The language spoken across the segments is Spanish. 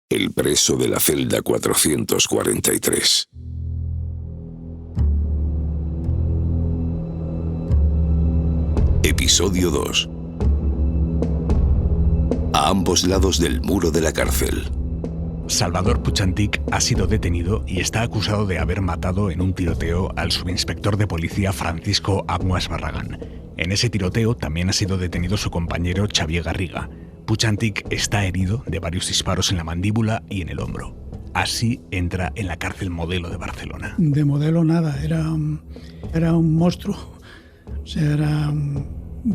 El preso de la celda 443. Episodio 2. A ambos lados del muro de la cárcel. Salvador Puig ha sido detenido y está acusado de haber matado en un tiroteo al subinspector de policía Francisco Aguas Barragán. En ese tiroteo también ha sido detenido su compañero Xavier Garriga. Puig está herido de varios disparos en la mandíbula y en el hombro. Así entra en la cárcel Modelo de Barcelona. De modelo nada, era un monstruo. O sea, era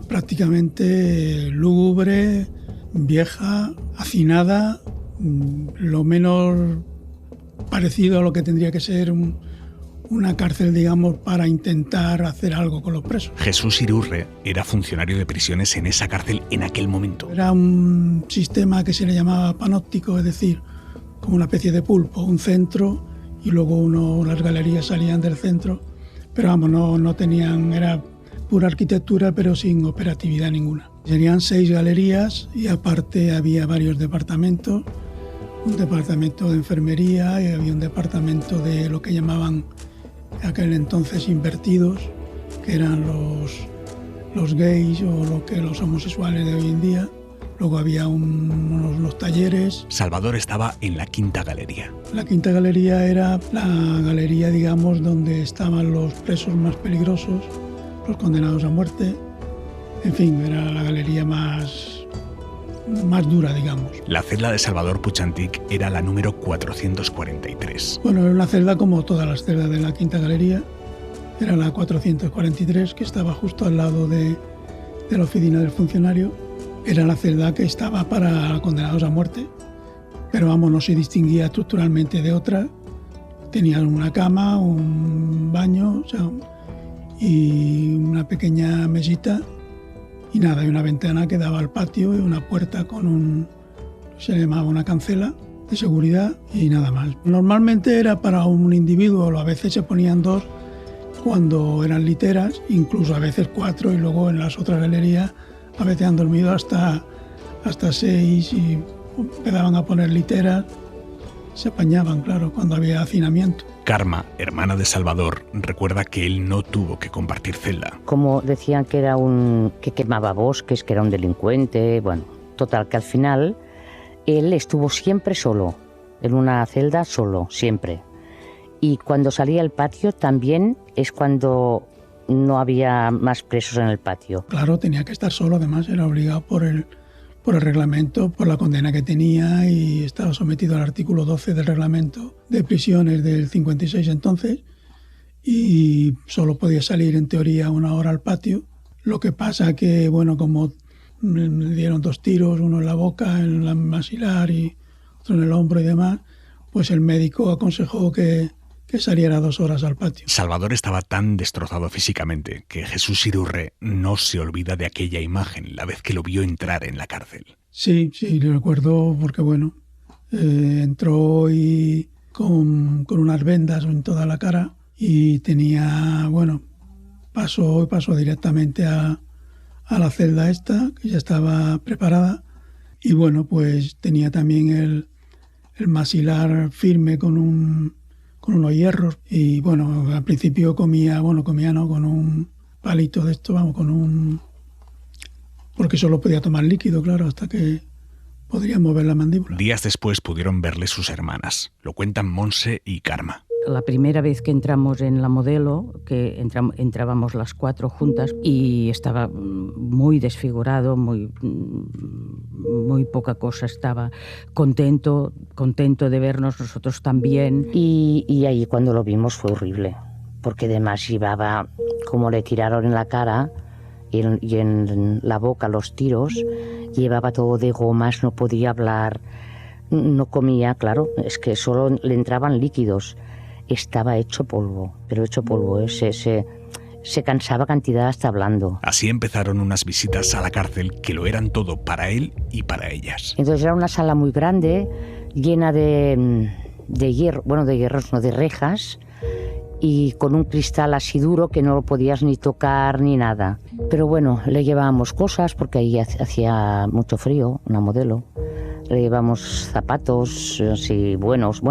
prácticamente lúgubre, vieja, hacinada, lo menos parecido a lo que tendría que ser una cárcel, digamos, para intentar hacer algo con los presos. Jesús Irurre era funcionario de prisiones en esa cárcel en aquel momento. Era un sistema que se le llamaba panóptico, es decir, como una especie de pulpo, un centro y luego las galerías salían del centro, pero vamos, no tenían, era pura arquitectura pero sin operatividad ninguna. Serían 6 galerías y aparte había varios departamentos, un departamento de enfermería y había un departamento de lo que llamaban aquel entonces invertidos, que eran los gays o los homosexuales de hoy en día. Luego había unos talleres. Salvador estaba en la quinta galería. La quinta galería era la galería, digamos, donde estaban los presos más peligrosos, los condenados a muerte. En fin, era la galería más dura, digamos. La celda de Salvador Puig era la número 443. Bueno, era una celda como todas las celdas de la quinta galería. Era la 443, que estaba justo al lado de la oficina del funcionario. Era la celda que estaba para condenados a muerte, pero vamos, no se distinguía estructuralmente de otra. Tenía una cama, un baño, o sea, y una pequeña mesita y nada, y una ventana que daba al patio y una puerta con se le llamaba una cancela de seguridad y nada más. Normalmente era para un individuo, a veces se ponían 2 cuando eran literas, incluso a veces 4 y luego en las otras galerías a veces han dormido hasta 6 y empezaban a poner literas. Se apañaban, claro, cuando había hacinamiento. Karma, hermana de Salvador, recuerda que él no tuvo que compartir celda. Como decían que era que quemaba bosques, que era un delincuente, bueno, total, que al final él estuvo siempre solo, en una celda solo, siempre. Y cuando salía al patio también es cuando no había más presos en el patio. Claro, tenía que estar solo, además era obligado por el reglamento, por la condena que tenía y estaba sometido al artículo 12 del reglamento de prisiones del 56 entonces y solo podía salir en teoría 1 hora al patio. Lo que pasa que, bueno, como me dieron 2 tiros, uno en la boca, en la maxilar y otro en el hombro y demás, pues el médico aconsejó que saliera 2 horas al patio. Salvador estaba tan destrozado físicamente que Jesús Irurre no se olvida de aquella imagen la vez que lo vio entrar en la cárcel. Sí, lo recuerdo porque, bueno, entró y con unas vendas en toda la cara y tenía, bueno, pasó directamente a la celda esta, que ya estaba preparada y, bueno, pues tenía también el maxilar firme con unos hierros y bueno, al principio comía con un palito de esto, porque solo podía tomar líquido, claro, hasta que podría mover la mandíbula. Días después pudieron verle sus hermanas, lo cuentan Monse y Karma. La primera vez que entramos en la Modelo, que entrábamos las 4 juntas y estaba muy desfigurado, muy poca cosa, estaba contento de vernos, nosotros también. Y ahí cuando lo vimos fue horrible, porque además llevaba, como le tiraron en la cara y en la boca los tiros, llevaba todo de gomas, no podía hablar, no comía, claro, es que solo le entraban líquidos. Estaba hecho polvo, pero hecho polvo, se cansaba cantidad hasta hablando. Así empezaron unas visitas a la cárcel que lo eran todo para él y para ellas. Entonces era una sala muy grande, llena de hierro, bueno, de hierros, no, de rejas, y con un cristal así duro que no lo podías ni tocar ni nada. Pero bueno, le llevábamos cosas porque ahí hacía mucho frío, una Modelo. le llevamos zapatos, así buenos,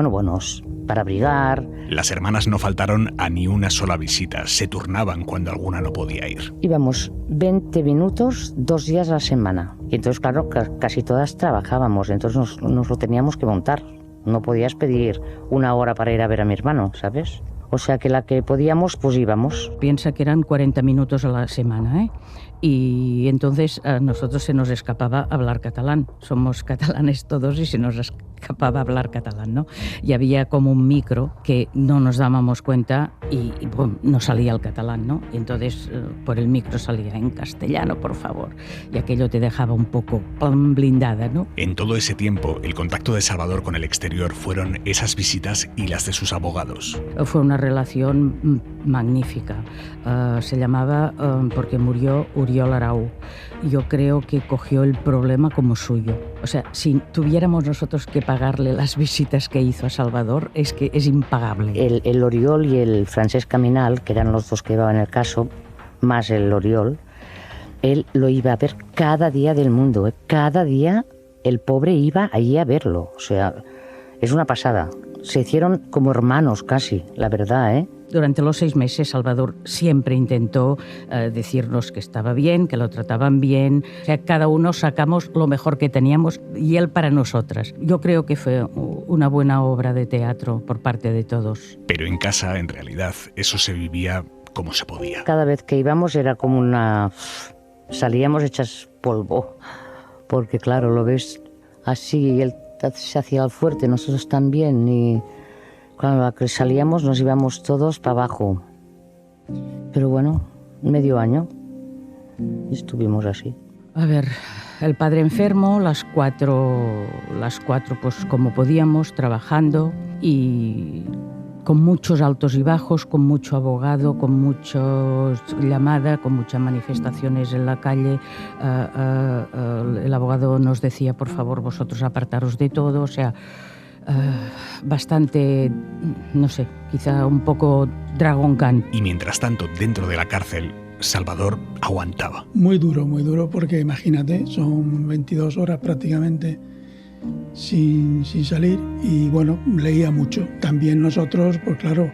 para abrigar. Las hermanas no faltaron a ni una sola visita, se turnaban cuando alguna no podía ir. Íbamos 20 minutos, 2 días a la semana. Y entonces, claro, casi todas trabajábamos, entonces nos lo teníamos que montar. No podías pedir 1 hora para ir a ver a mi hermano, ¿sabes? O sea que la que podíamos, pues íbamos. Piensa que eran 40 minutos a la semana, ¿eh? Y entonces a nosotros se nos escapaba hablar catalán. Somos catalanes todos y se nos escapaba hablar catalán, ¿no? Y había como un micro que no nos dábamos cuenta y bueno, no salía el catalán, ¿no? Y entonces por el micro salía en castellano, por favor. Y aquello te dejaba un poco blindada, ¿no? En todo ese tiempo, el contacto de Salvador con el exterior fueron esas visitas y las de sus abogados. Fue una relación magnífica. Se llamaba, porque murió, Uriol Arau. Yo creo que cogió el problema como suyo. O sea, si tuviéramos nosotros que pagarle las visitas que hizo a Salvador, es que es impagable. El Oriol y el Francesc Caminal, que eran los dos que llevaban el caso, más el Oriol, él lo iba a ver cada día del mundo, ¿eh? Cada día el pobre iba allí a verlo. O sea, es una pasada. Se hicieron como hermanos casi, la verdad, ¿eh? Durante los 6 meses, Salvador siempre intentó decirnos que estaba bien, que lo trataban bien. O sea, cada uno sacamos lo mejor que teníamos y él para nosotras. Yo creo que fue una buena obra de teatro por parte de todos. Pero en casa, en realidad, eso se vivía como se podía. Cada vez que íbamos era como una... Salíamos hechas polvo. Porque claro, lo ves así, él se hacía el fuerte, nosotros también, y... Cuando salíamos nos íbamos todos para abajo. Pero bueno, medio año estuvimos así. A ver, el padre enfermo, las cuatro pues como podíamos, trabajando y con muchos altos y bajos, con mucho abogado, con muchas llamadas, con muchas manifestaciones en la calle. El abogado nos decía, por favor, vosotros apartaros de todo, o sea... bastante, no sé, quizá un poco Dragon Khan. Y mientras tanto, dentro de la cárcel, Salvador aguantaba. Muy duro, porque imagínate, son 22 horas prácticamente sin salir y bueno, leía mucho. También nosotros, pues claro,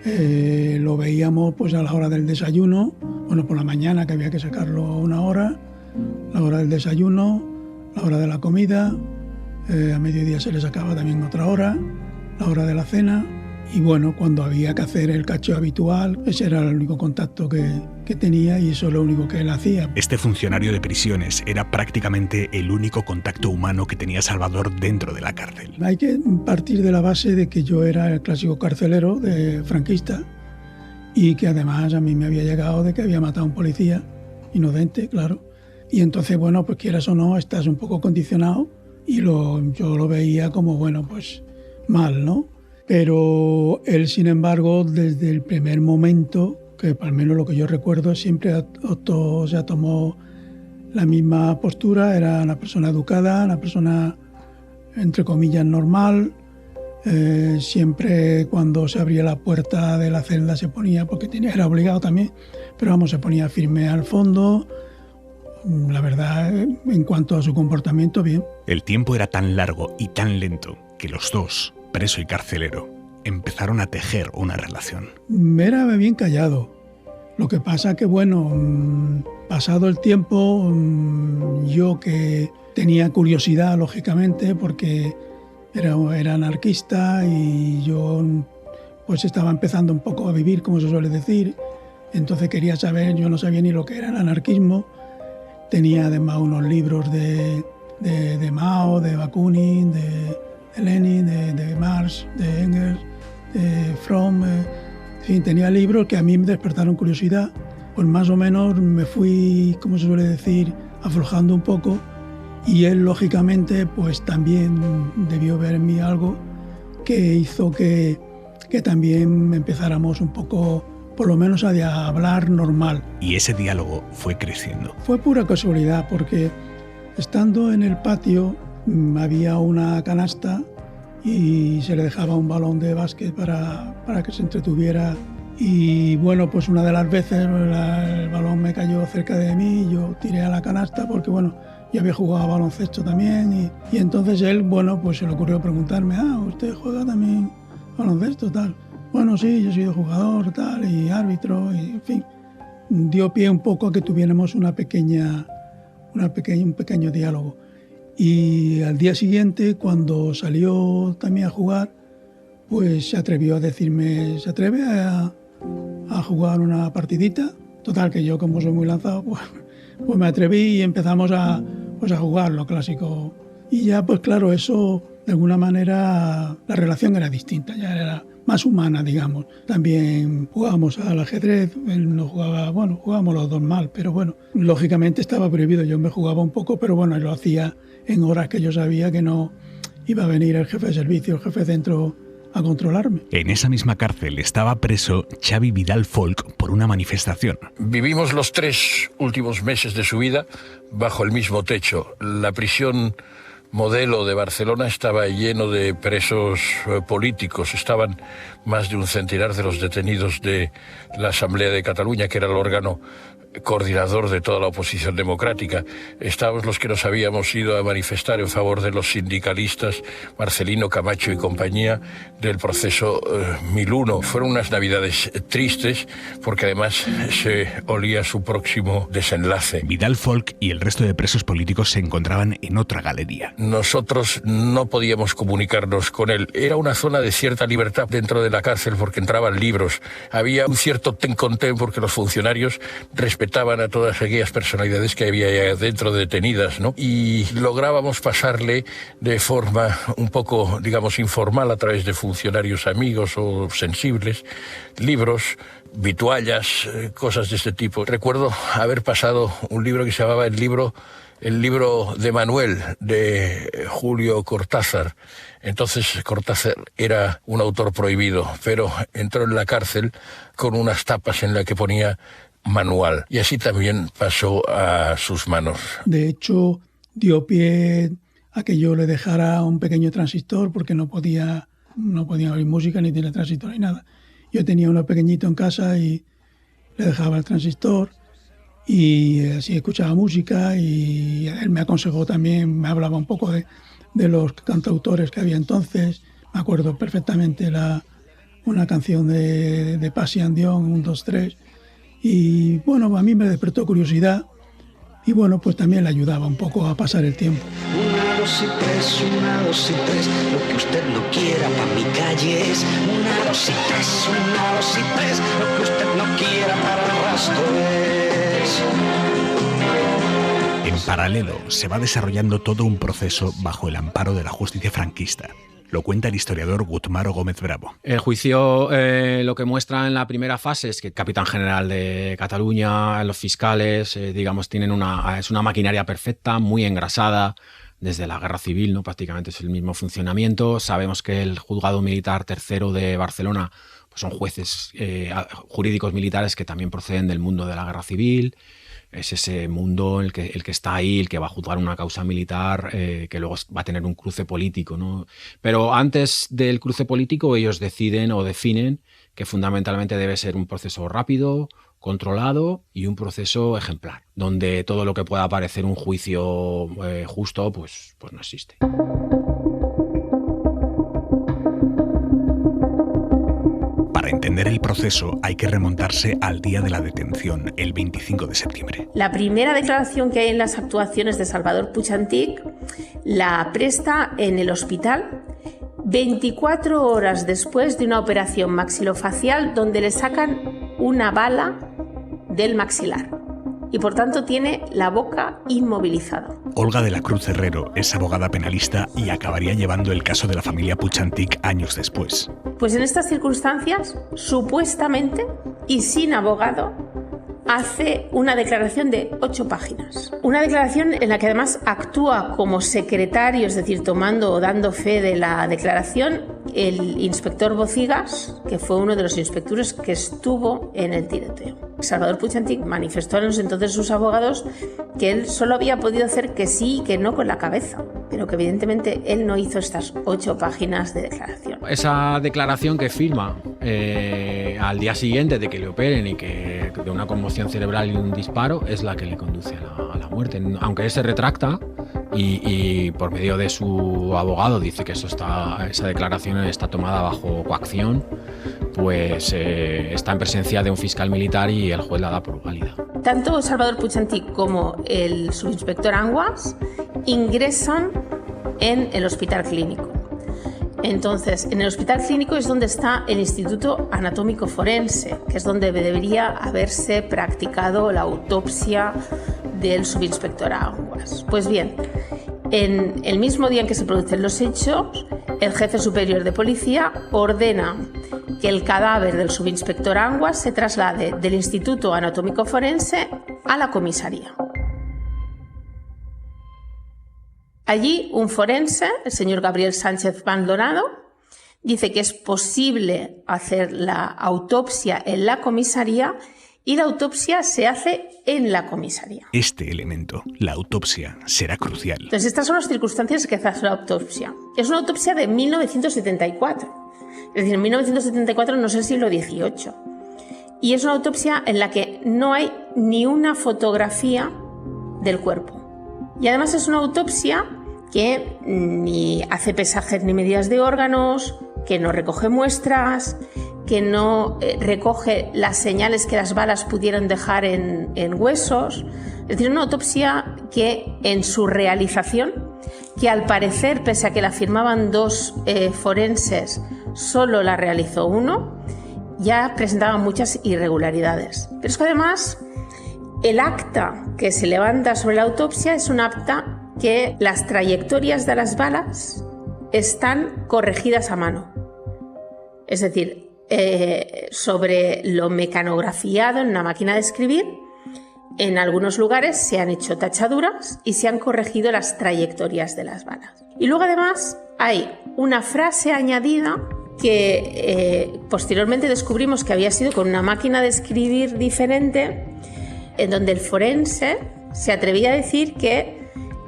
lo veíamos pues a la hora del desayuno, bueno, por la mañana que había que sacarlo a 1 hora, la hora del desayuno, la hora de la comida. A mediodía se le sacaba también otra hora, la hora de la cena. Y bueno, cuando había que hacer el cacheo habitual, ese era el único contacto que tenía y eso es lo único que él hacía. Este funcionario de prisiones era prácticamente el único contacto humano que tenía Salvador dentro de la cárcel. Hay que partir de la base de que yo era el clásico carcelero franquista y que además a mí me había llegado de que había matado a un policía, inocente, claro. Y entonces, bueno, pues quieras o no, estás un poco condicionado. Y yo lo veía como, bueno, pues mal, ¿no? Pero él, sin embargo, desde el primer momento, que al menos lo que yo recuerdo, siempre tomó la misma postura, era una persona educada, una persona, entre comillas, normal. Siempre cuando se abría la puerta de la celda se ponía, porque era obligado también, pero vamos, se ponía firme al fondo. La verdad, en cuanto a su comportamiento, bien. El tiempo era tan largo y tan lento que los dos, preso y carcelero, empezaron a tejer una relación. Era bien callado. Lo que pasa que, bueno, pasado el tiempo, yo que tenía curiosidad, lógicamente, porque era anarquista y yo pues estaba empezando un poco a vivir, como se suele decir. Entonces quería saber, yo no sabía ni lo que era el anarquismo. Tenía además unos libros de Mao, de Bakunin, de Lenin, de Marx, de Engels, de Fromm. En fin, tenía libros que a mí me despertaron curiosidad. Pues más o menos me fui, como se suele decir, aflojando un poco. Y él, lógicamente, pues también debió ver en mí algo que hizo que también empezáramos un poco, por lo menos a hablar normal. Y ese diálogo fue creciendo. Fue pura casualidad, porque estando en el patio había una canasta y se le dejaba un balón de básquet para que se entretuviera. Y bueno, pues una de las veces el balón me cayó cerca de mí y yo tiré a la canasta porque, bueno, y había jugado a baloncesto también y entonces él, bueno, pues se le ocurrió preguntarme, ¿usted juega también baloncesto, tal? Bueno, sí, yo he sido jugador, tal, y árbitro, y en fin. Dio pie un poco a que tuviéramos un pequeño diálogo. Y al día siguiente, cuando salió también a jugar, pues se atrevió a decirme, ¿se atreve a jugar una partidita? Total, que yo como soy muy lanzado, pues me atreví y empezamos a jugar lo clásico. Y ya, pues claro, eso de alguna manera la relación era distinta, ya era más humana, digamos. También jugábamos al ajedrez, él no jugaba, bueno, jugábamos los dos mal, pero bueno, lógicamente estaba prohibido, yo me jugaba un poco, pero bueno, él lo hacía en horas que yo sabía que no iba a venir el jefe de servicio, el jefe de centro a controlarme. En esa misma cárcel estaba preso Xavi Vidal Folk por una manifestación. Vivimos los 3 últimos meses de su vida bajo el mismo techo. La prisión modelo de Barcelona estaba lleno de presos políticos. Estaban más de un centenar de los detenidos de la Asamblea de Cataluña, que era el órgano coordinador de toda la oposición democrática. Estábamos los que nos habíamos ido a manifestar en favor de los sindicalistas Marcelino Camacho y compañía del proceso 1001. Fueron unas navidades tristes porque además se olía su próximo desenlace. Vidal Folk y el resto de presos políticos se encontraban en otra galería. Nosotros no podíamos comunicarnos con él. Era una zona de cierta libertad dentro de la cárcel porque entraban libros. Había un cierto ten con ten porque los funcionarios respetaban a todas aquellas personalidades que había dentro detenidas, ¿no? Y lográbamos pasarle de forma un poco, digamos, informal a través de funcionarios amigos o sensibles, libros, vituallas, cosas de este tipo. Recuerdo haber pasado un libro que se llamaba el libro de Manuel, de Julio Cortázar. Entonces Cortázar era un autor prohibido, pero entró en la cárcel con unas tapas en las que ponía manual, y así también pasó a sus manos. De hecho, dio pie a que yo le dejara un pequeño transistor porque no podía oír música ni tener transistor ni nada. Yo tenía uno pequeñito en casa y le dejaba el transistor y así escuchaba música, y él me aconsejó también, me hablaba un poco de los cantautores que había entonces. Me acuerdo perfectamente una canción de Passion Dion, 1, 2, 3. Y bueno, a mí me despertó curiosidad y bueno, pues también le ayudaba un poco a pasar el tiempo. 1, 2 y 3, 1, 2 y 3, lo que usted no quiera pa' mi calle es 1, 2 y 3, 1, 2 y 3, lo que usted no quiera para el resto es. En paralelo, se va desarrollando todo un proceso bajo el amparo de la justicia franquista. Lo cuenta el historiador Gutmaro Gómez Bravo. El juicio lo que muestra en la primera fase es que el capitán general de Cataluña, los fiscales, digamos, tienen es una maquinaria perfecta, muy engrasada desde la guerra civil, ¿no? Prácticamente es el mismo funcionamiento. Sabemos que el juzgado militar tercero de Barcelona pues son jueces jurídicos militares que también proceden del mundo de la guerra civil. Es ese mundo el que está ahí, el que va a juzgar una causa militar, que luego va a tener un cruce político, ¿no? Pero antes del cruce político ellos deciden o definen que fundamentalmente debe ser un proceso rápido, controlado y un proceso ejemplar, donde todo lo que pueda parecer un juicio justo pues no existe. Para entender el proceso hay que remontarse al día de la detención, el 25 de septiembre. La primera declaración que hay en las actuaciones de Salvador Puig Antich la presta en el hospital 24 horas después de una operación maxilofacial donde le sacan una bala del maxilar y por tanto tiene la boca inmovilizada. Olga de la Cruz Herrero es abogada penalista y acabaría llevando el caso de la familia Puig Antich años después. Pues en estas circunstancias, supuestamente y sin abogado, hace una declaración de 8 páginas. Una declaración en la que además actúa como secretario, es decir, tomando o dando fe de la declaración, el inspector Bocigas, que fue uno de los inspectores que estuvo en el tiroteo. Salvador Puig-Antich manifestó a los entonces sus abogados que él solo había podido hacer que sí y que no con la cabeza, pero que evidentemente él no hizo estas 8 páginas de declaración. Esa declaración que firma al día siguiente de que le operen y que de una conmoción cerebral y un disparo es la que le conduce a la muerte. Aunque él se retracta y por medio de su abogado dice que esa declaración está tomada bajo coacción, pues está en presencia de un fiscal militar y el juez la da por válida. Tanto Salvador Puig-Antich como el subinspector Anguas ingresan en el hospital clínico. Entonces, en el hospital clínico es donde está el Instituto Anatómico Forense, que es donde debería haberse practicado la autopsia del subinspector Anguas. Pues bien, en el mismo día en que se producen los hechos, el jefe superior de policía ordena que el cadáver del subinspector Anguas se traslade del Instituto Anatómico Forense a la comisaría. Allí, un forense, el señor Gabriel Sánchez Maldonado, dice que es posible hacer la autopsia en la comisaría y la autopsia se hace en la comisaría. Este elemento, la autopsia, será crucial. Entonces, estas son las circunstancias que hace la autopsia. Es una autopsia de 1974. Es decir, en 1974 no es el siglo XVIII. Y es una autopsia en la que no hay ni una fotografía del cuerpo. Y además es una autopsia que ni hace pesajes ni medidas de órganos, que no recoge muestras, que no recoge las señales que las balas pudieron dejar en huesos. Es decir, una autopsia que en su realización, que al parecer, pese a que la firmaban 2 forenses, solo la realizó uno, ya presentaba muchas irregularidades. Pero es que además el acta que se levanta sobre la autopsia es un acta que las trayectorias de las balas están corregidas a mano. Es decir, sobre lo mecanografiado en una máquina de escribir, en algunos lugares se han hecho tachaduras y se han corregido las trayectorias de las balas. Y luego además hay una frase añadida que posteriormente descubrimos que había sido con una máquina de escribir diferente, en donde el forense se atrevía a decir que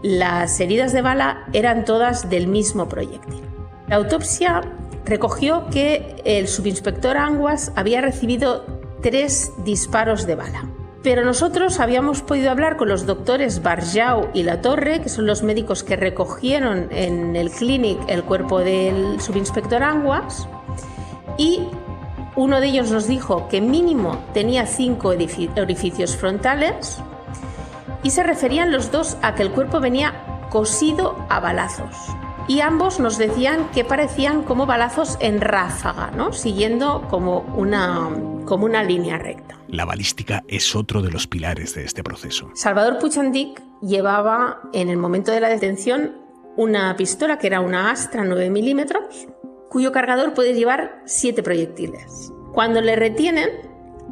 las heridas de bala eran todas del mismo proyectil. La autopsia recogió que el subinspector Anguas había recibido 3 disparos de bala. Pero nosotros habíamos podido hablar con los doctores Barjau y Latorre, que son los médicos que recogieron en el clínic el cuerpo del subinspector Anguas, y uno de ellos nos dijo que mínimo tenía 5 orificios frontales, y se referían los dos a que el cuerpo venía cosido a balazos. Y ambos nos decían que parecían como balazos en ráfaga, ¿no? Siguiendo como una línea recta. La balística es otro de los pilares de este proceso. Salvador Puig-Antich llevaba en el momento de la detención una pistola que era una Astra 9 milímetros, cuyo cargador puede llevar 7 proyectiles. Cuando le retienen,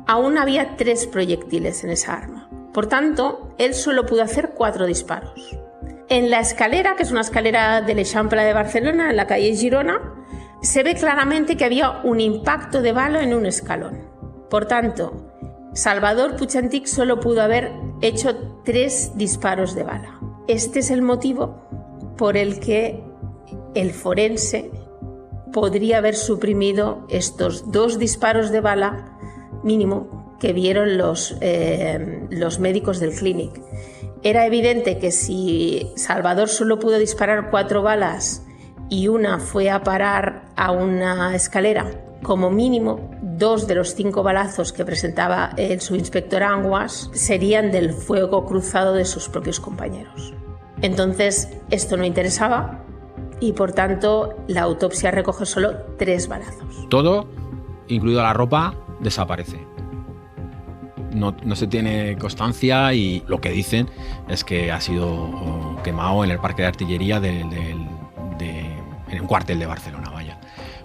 aún había 3 proyectiles en esa arma. Por tanto, él solo pudo hacer 4 disparos. En la escalera, que es una escalera de l'Eixample de Barcelona, en la calle Girona, se ve claramente que había un impacto de bala en un escalón. Por tanto, Salvador Puig-Antich solo pudo haber hecho 3 disparos de bala. Este es el motivo por el que el forense podría haber suprimido estos 2 disparos de bala mínimo que vieron los médicos del clínic. Era evidente que si Salvador solo pudo disparar 4 balas y una fue a parar a una escalera, como mínimo 2 de los 5 balazos que presentaba el subinspector Anguas serían del fuego cruzado de sus propios compañeros. Entonces, esto no interesaba y, por tanto, la autopsia recoge solo 3 balazos. Todo, incluido la ropa, desaparece. No se tiene constancia y lo que dicen es que ha sido quemado en el parque de artillería en un cuartel de Barcelona, vaya.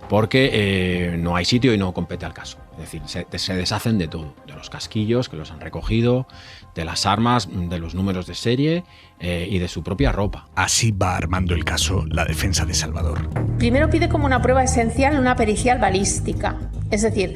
Porque no hay sitio y no compete al caso. Es decir, se deshacen de todo, de los casquillos que los han recogido, de las armas, de los números de serie y de su propia ropa. Así va armando el caso la defensa de Salvador. Primero pide como una prueba esencial una pericial balística, Es decir,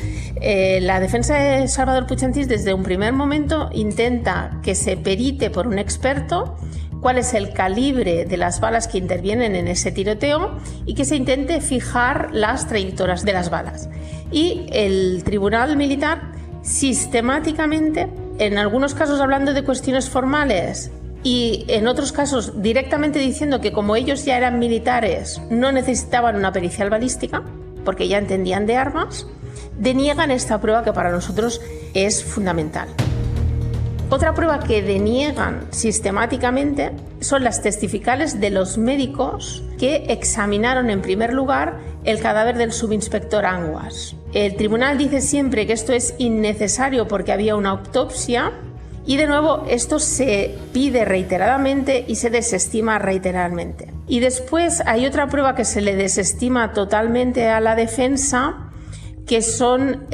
la defensa de Salvador Puig desde un primer momento intenta que se perite por un experto cuál es el calibre de las balas que intervienen en ese tiroteo y que se intente fijar las trayectorias de las balas. Y el Tribunal Militar sistemáticamente, en algunos casos hablando de cuestiones formales y en otros casos directamente diciendo que como ellos ya eran militares no necesitaban una pericial balística porque ya entendían de armas, deniegan esta prueba que para nosotros es fundamental. Otra prueba que deniegan sistemáticamente son las testificales de los médicos que examinaron en primer lugar el cadáver del subinspector Anguas. El tribunal dice siempre que esto es innecesario porque había una autopsia y de nuevo esto se pide reiteradamente y se desestima reiteradamente. Y después hay otra prueba que se le desestima totalmente a la defensa, que son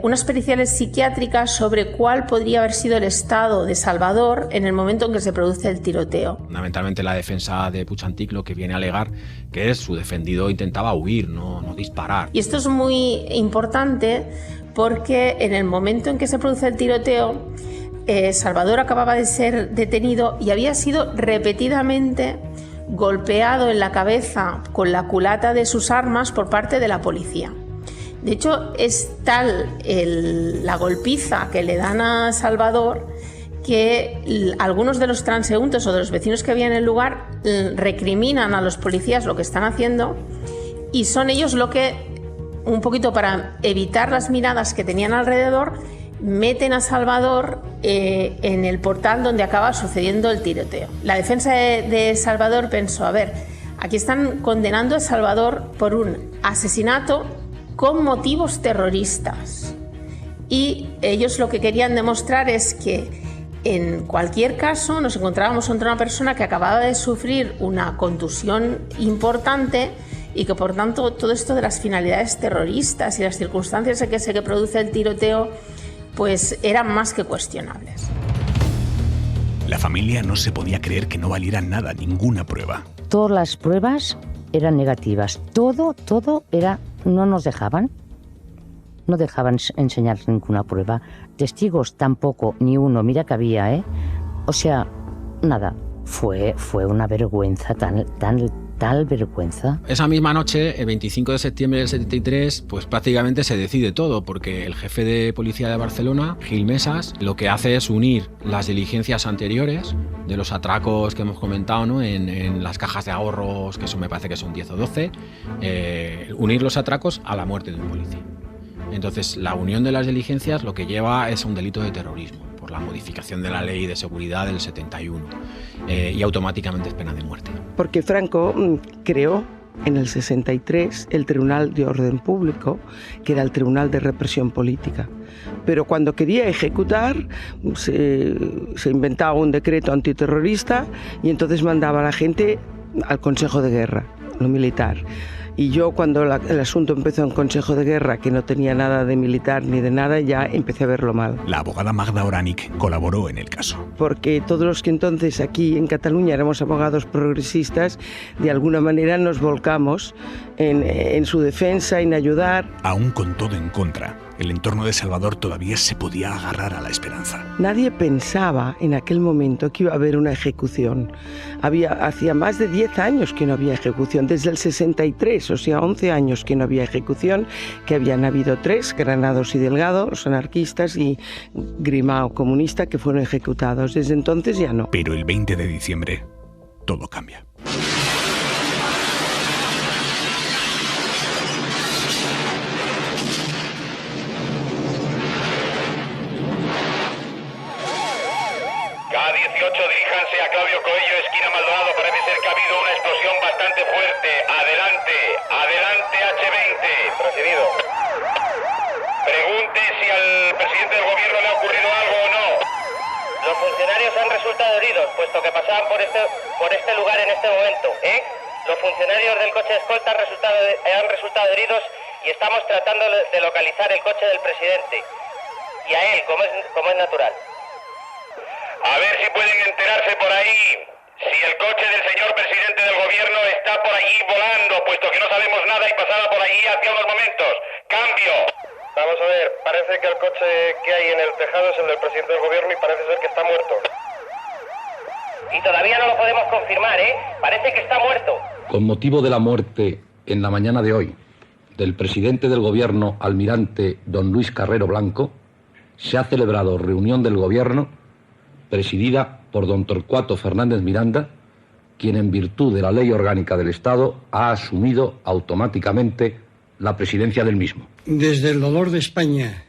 unas periciales psiquiátricas sobre cuál podría haber sido el estado de Salvador en el momento en que se produce el tiroteo. Fundamentalmente la defensa de Puig lo que viene a alegar que su defendido intentaba huir, no disparar. Y esto es muy importante porque en el momento en que se produce el tiroteo, Salvador acababa de ser detenido y había sido repetidamente golpeado en la cabeza con la culata de sus armas por parte de la policía. De hecho, es tal la golpiza que le dan a Salvador que algunos de los transeúntes o de los vecinos que había en el lugar recriminan a los policías lo que están haciendo y son ellos lo que, un poquito para evitar las miradas que tenían alrededor, meten a Salvador en el portal donde acaba sucediendo el tiroteo. La defensa de Salvador pensó, a ver, aquí están condenando a Salvador por un asesinato con motivos terroristas y ellos lo que querían demostrar es que en cualquier caso nos encontrábamos ante una persona que acababa de sufrir una contusión importante y que por tanto todo esto de las finalidades terroristas y las circunstancias en que se produce el tiroteo pues eran más que cuestionables. La familia no se podía creer que no valiera nada, ninguna prueba. Todas las pruebas eran negativas, todo era... No nos dejaban enseñar ninguna prueba. Testigos tampoco, ni uno, mira que había, ¿eh? O sea, nada, fue una vergüenza, tal vergüenza. Esa misma noche, el 25 de septiembre del 73, pues prácticamente se decide todo, porque el jefe de policía de Barcelona, Gil Mesas, lo que hace es unir las diligencias anteriores de los atracos que hemos comentado, ¿no? en las cajas de ahorros, que eso me parece que son 10 o 12, unir los atracos a la muerte de un policía. Entonces, la unión de las diligencias lo que lleva es un delito de terrorismo, por la modificación de la ley de seguridad del 71, y automáticamente es pena de muerte. Porque Franco creó en el 63 el Tribunal de Orden Público, que era el Tribunal de Represión Política. Pero cuando quería ejecutar, se inventaba un decreto antiterrorista y entonces mandaba a la gente al Consejo de Guerra, lo militar. Y yo, cuando el asunto empezó en Consejo de Guerra, que no tenía nada de militar ni de nada, ya empecé a verlo mal. La abogada Magda Oranic colaboró en el caso. Porque todos los que entonces aquí en Cataluña éramos abogados progresistas, de alguna manera nos volcamos en su defensa, en ayudar. Aún con todo en contra, el entorno de Salvador todavía se podía agarrar a la esperanza. Nadie pensaba en aquel momento que iba a haber una ejecución. Hacía más de 10 años que no había ejecución, desde el 63, o sea, 11 años que no había ejecución, que habían habido 3, Granados y Delgado, los anarquistas, y Grimao, comunista, que fueron ejecutados. Desde entonces ya no. Pero el 20 de diciembre, todo cambia. Diríjanse a Claudio Coello, esquina Maldonado. Parece ser que ha habido una explosión bastante fuerte. Adelante H20. Procedido. Pregunte si al presidente del gobierno le ha ocurrido algo o no. Los funcionarios han resultado heridos, puesto que pasaban por este lugar en este momento. Los funcionarios del coche de escolta han resultado heridos y estamos tratando de localizar el coche del presidente. Y a él, como es natural. A ver si pueden enterarse por ahí si el coche del señor presidente del gobierno está por allí volando, puesto que no sabemos nada y pasaba por allí hace unos momentos. Cambio. Vamos a ver, parece que el coche que hay en el tejado es el del presidente del gobierno y parece ser que está muerto. Y todavía no lo podemos confirmar, ¿eh? Parece que está muerto. Con motivo de la muerte en la mañana de hoy del presidente del gobierno, almirante don Luis Carrero Blanco, se ha celebrado reunión del gobierno presidida por don Torcuato Fernández Miranda, quien en virtud de la ley orgánica del Estado ha asumido automáticamente la presidencia del mismo. Desde el dolor de España,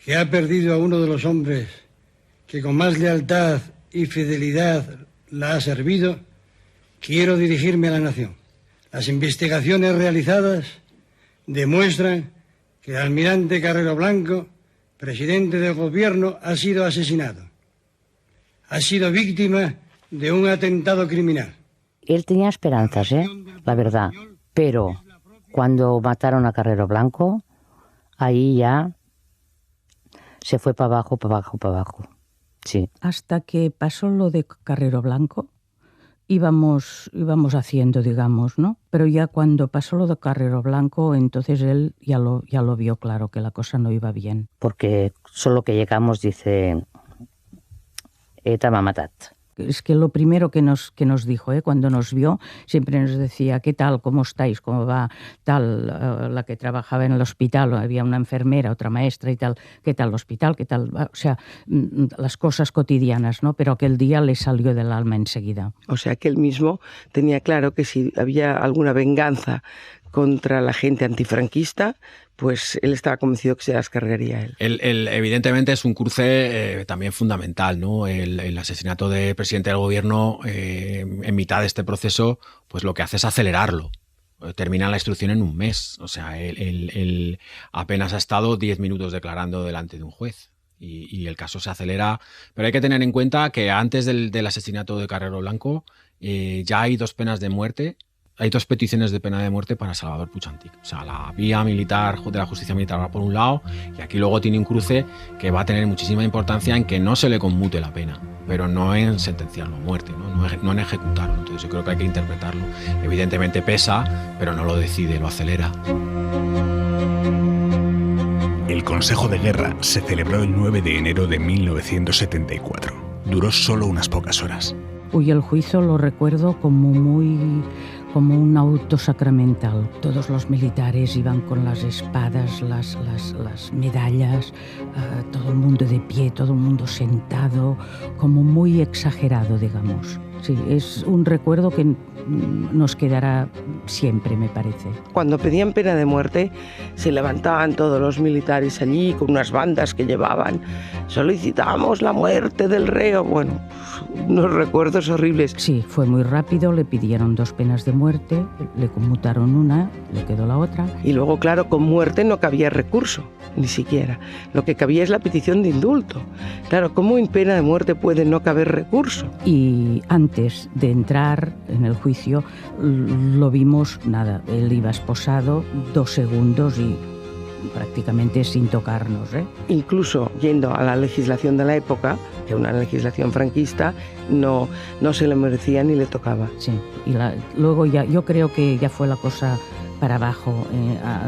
que ha perdido a uno de los hombres que con más lealtad y fidelidad la ha servido, quiero dirigirme a la nación. Las investigaciones realizadas demuestran que el almirante Carrero Blanco, presidente del gobierno, ha sido asesinado. Ha sido víctima de un atentado criminal. Él tenía esperanzas, la verdad, pero cuando mataron a Carrero Blanco, ahí ya se fue para abajo, para abajo, para abajo. Sí. Hasta que pasó lo de Carrero Blanco, íbamos haciendo, digamos, ¿no? Pero ya cuando pasó lo de Carrero Blanco, entonces él ya lo vio claro, que la cosa no iba bien. Porque solo que llegamos dice, ETA m'ha matat. Es que lo primero que nos dijo, cuando nos vio, siempre nos decía, ¿qué tal? ¿Cómo estáis? ¿Cómo va tal? La que trabajaba en el hospital, había una enfermera, otra maestra y tal. ¿Qué tal el hospital? ¿Qué tal? O sea, las cosas cotidianas, ¿no? Pero aquel día le salió del alma enseguida. O sea, que él mismo tenía claro que si había alguna venganza contra la gente antifranquista, pues él estaba convencido que se las cargaría él. Evidentemente es un cruce también fundamental, ¿no? El asesinato del presidente del gobierno en mitad de este proceso, pues lo que hace es acelerarlo. Termina la instrucción en un mes. O sea, él apenas ha estado 10 minutos declarando delante de un juez. Y el caso se acelera. Pero hay que tener en cuenta que antes del asesinato de Carrero Blanco ya hay 2 penas de muerte. Hay 2 peticiones de pena de muerte para Salvador Puig Antich. O sea, la vía militar de la justicia militar va por un lado y aquí luego tiene un cruce que va a tener muchísima importancia en que no se le conmute la pena, pero no en sentenciarlo a muerte, no en ejecutarlo. Entonces yo creo que hay que interpretarlo. Evidentemente pesa, pero no lo decide, lo acelera. El Consejo de Guerra se celebró el 9 de enero de 1974. Duró solo unas pocas horas. Uy, el juicio lo recuerdo como un auto sacramental. Todos los militares iban con las espadas, las medallas, todo el mundo de pie, todo el mundo sentado, como muy exagerado, digamos. Sí, es un recuerdo que nos quedará siempre, me parece. Cuando pedían pena de muerte, se levantaban todos los militares allí con unas bandas que llevaban. Solicitamos la muerte del reo. Bueno, unos recuerdos horribles. Sí, fue muy rápido, le pidieron 2 penas de muerte, le conmutaron una, le quedó la otra. Y luego, claro, con muerte no cabía recurso, ni siquiera. Lo que cabía es la petición de indulto. Claro, ¿cómo en pena de muerte puede no caber recurso? Y antes de entrar en el juicio, lo vimos, nada, él iba esposado 2 segundos y prácticamente sin tocarnos. Incluso yendo a la legislación de la época, que una legislación franquista, no se le merecía ni le tocaba. Sí, y luego ya, yo creo que ya fue la cosa para abajo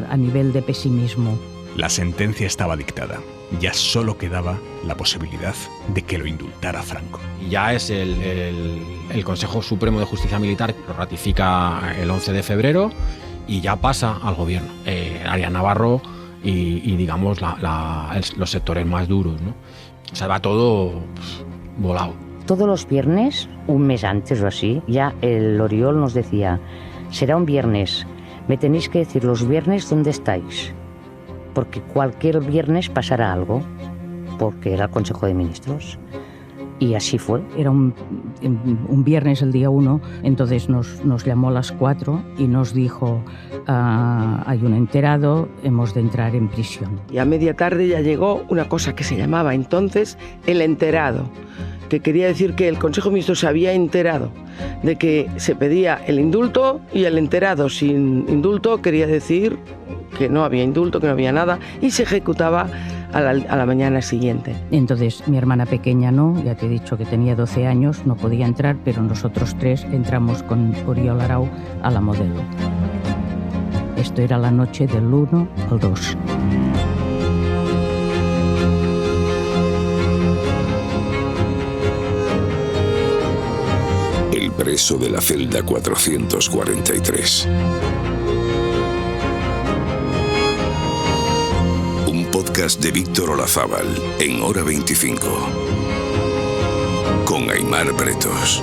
a nivel de pesimismo. La sentencia estaba dictada. Ya solo quedaba la posibilidad de que lo indultara Franco. Ya es el Consejo Supremo de Justicia Militar, lo ratifica el 11 de febrero y ya pasa al gobierno. Arias Navarro y digamos los sectores más duros, ¿no? O sea, va todo volado. Todos los viernes, un mes antes o así, ya el Oriol nos decía, será un viernes, me tenéis que decir los viernes dónde estáis, porque cualquier viernes pasará algo, porque era el Consejo de Ministros. Y así fue. Era un viernes, el día 1, entonces nos llamó a las 4 y nos dijo, hay un enterado, hemos de entrar en prisión. Y a media tarde ya llegó una cosa que se llamaba entonces el enterado, que quería decir que el Consejo de Ministros se había enterado de que se pedía el indulto y el enterado sin indulto quería decir que no había indulto, que no había nada y se ejecutaba a la mañana siguiente. Entonces mi hermana pequeña no, ya te he dicho que tenía 12 años, no podía entrar, pero nosotros 3 entramos con Oriol Arau a la Modelo. Esto era la noche del 1 al 2. preso de la celda 443. Un podcast de Víctor Olazábal en Hora 25. Con Aimar Bretos.